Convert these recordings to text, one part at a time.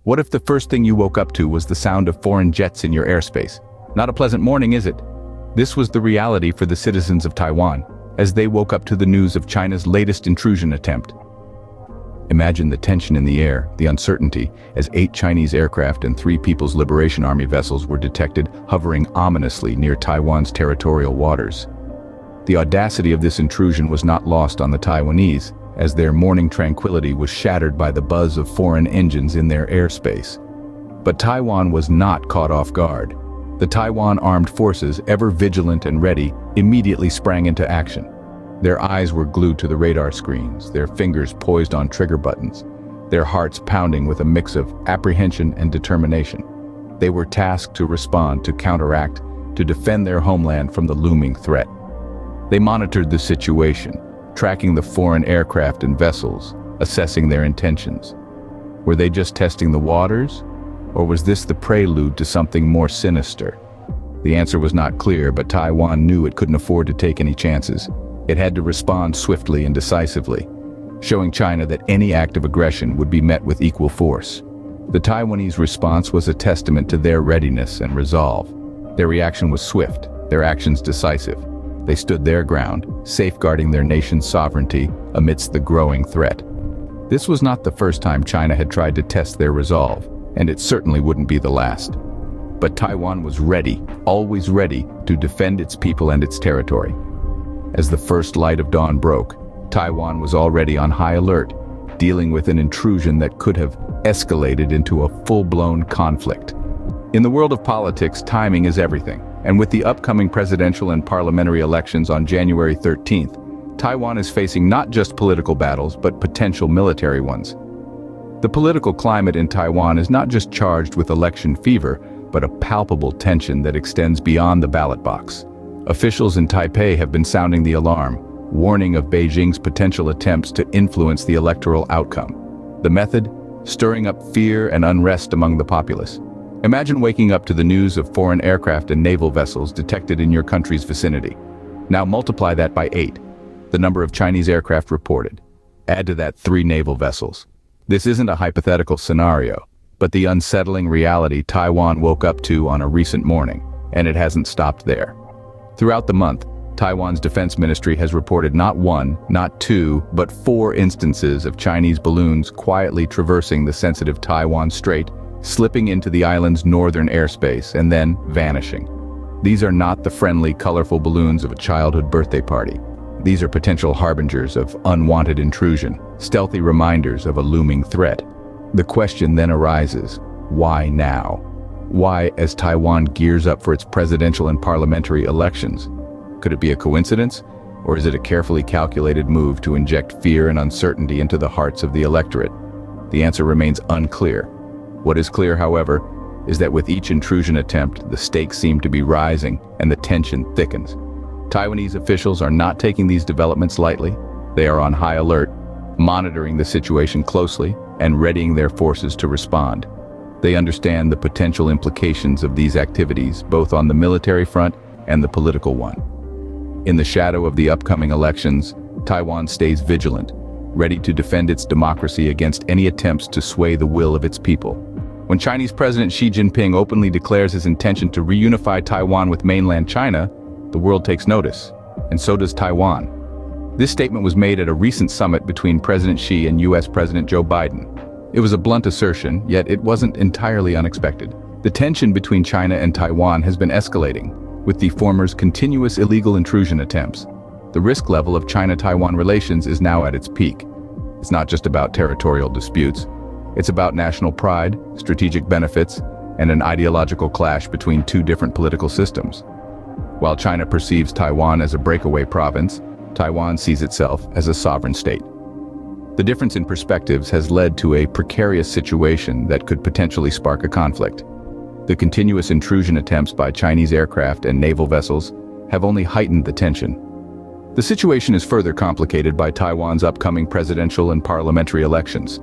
What if the first thing you woke up to was the sound of foreign jets in your airspace? Not a pleasant morning, is it? This was the reality for the citizens of Taiwan, as they woke up to the news of China's latest intrusion attempt. Imagine the tension in the air, the uncertainty, as 8 Chinese aircraft and 3 People's Liberation Army vessels were detected hovering ominously near Taiwan's territorial waters. The audacity of this intrusion was not lost on the Taiwanese, as their morning tranquility was shattered by the buzz of foreign engines in their airspace. But Taiwan was not caught off guard. The Taiwan Armed Forces, ever vigilant and ready, immediately sprang into action. Their eyes were glued to the radar screens, their fingers poised on trigger buttons, their hearts pounding with a mix of apprehension and determination. They were tasked to respond, to counteract, to defend their homeland from the looming threat. They monitored the situation, tracking the foreign aircraft and vessels, assessing their intentions. Were they just testing the waters, or was this the prelude to something more sinister? The answer was not clear, but Taiwan knew it couldn't afford to take any chances. It had to respond swiftly and decisively, showing China that any act of aggression would be met with equal force. The Taiwanese response was a testament to their readiness and resolve. Their reaction was swift, their actions decisive. They stood their ground, safeguarding their nation's sovereignty amidst the growing threat. This was not the first time China had tried to test their resolve, and it certainly wouldn't be the last. But Taiwan was ready, always ready, to defend its people and its territory. As the first light of dawn broke, Taiwan was already on high alert, dealing with an intrusion that could have escalated into a full-blown conflict. In the world of politics, timing is everything, and with the upcoming presidential and parliamentary elections on January 13th, Taiwan is facing not just political battles, but potential military ones. The political climate in Taiwan is not just charged with election fever, but a palpable tension that extends beyond the ballot box. Officials in Taipei have been sounding the alarm, warning of Beijing's potential attempts to influence the electoral outcome. The method? Stirring up fear and unrest among the populace. Imagine waking up to the news of foreign aircraft and naval vessels detected in your country's vicinity. Now multiply that by 8, the number of Chinese aircraft reported. Add to that 3 naval vessels. This isn't a hypothetical scenario, but the unsettling reality Taiwan woke up to on a recent morning, and it hasn't stopped there. Throughout the month, Taiwan's defense ministry has reported not 1, not 2, but 4 instances of Chinese balloons quietly traversing the sensitive Taiwan Strait, slipping into the island's northern airspace, and then vanishing. These are not the friendly, colorful balloons of a childhood birthday party. These are potential harbingers of unwanted intrusion, stealthy reminders of a looming threat. The question then arises, why now? Why, as Taiwan gears up for its presidential and parliamentary elections? Could it be a coincidence, or is it a carefully calculated move to inject fear and uncertainty into the hearts of the electorate? The answer remains unclear. What is clear, however, is that with each intrusion attempt, the stakes seem to be rising and the tension thickens. Taiwanese officials are not taking these developments lightly. They are on high alert, monitoring the situation closely and readying their forces to respond. They understand the potential implications of these activities, both on the military front and the political one. In the shadow of the upcoming elections, Taiwan stays vigilant, ready to defend its democracy against any attempts to sway the will of its people. When Chinese President Xi Jinping openly declares his intention to reunify Taiwan with mainland China, the world takes notice, and so does Taiwan. This statement was made at a recent summit between President Xi and US President Joe Biden. It was a blunt assertion, yet it wasn't entirely unexpected. The tension between China and Taiwan has been escalating, with the former's continuous illegal intrusion attempts. The risk level of China-Taiwan relations is now at its peak. It's not just about territorial disputes. It's about national pride, strategic benefits, and an ideological clash between 2 different political systems. While China perceives Taiwan as a breakaway province, Taiwan sees itself as a sovereign state. The difference in perspectives has led to a precarious situation that could potentially spark a conflict. The continuous intrusion attempts by Chinese aircraft and naval vessels have only heightened the tension. The situation is further complicated by Taiwan's upcoming presidential and parliamentary elections.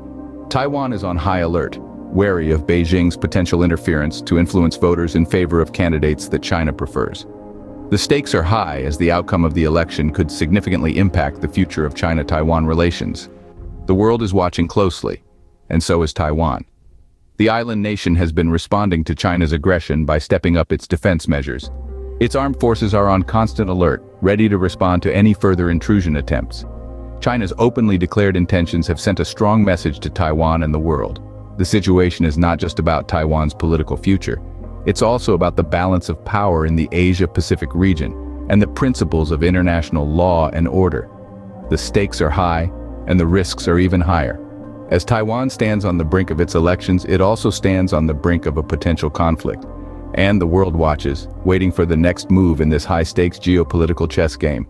Taiwan is on high alert, wary of Beijing's potential interference to influence voters in favor of candidates that China prefers. The stakes are high as the outcome of the election could significantly impact the future of China-Taiwan relations. The world is watching closely, and so is Taiwan. The island nation has been responding to China's aggression by stepping up its defense measures. Its armed forces are on constant alert, ready to respond to any further intrusion attempts. China's openly declared intentions have sent a strong message to Taiwan and the world. The situation is not just about Taiwan's political future. It's also about the balance of power in the Asia-Pacific region and the principles of international law and order. The stakes are high, and the risks are even higher. As Taiwan stands on the brink of its elections, it also stands on the brink of a potential conflict. And the world watches, waiting for the next move in this high-stakes geopolitical chess game.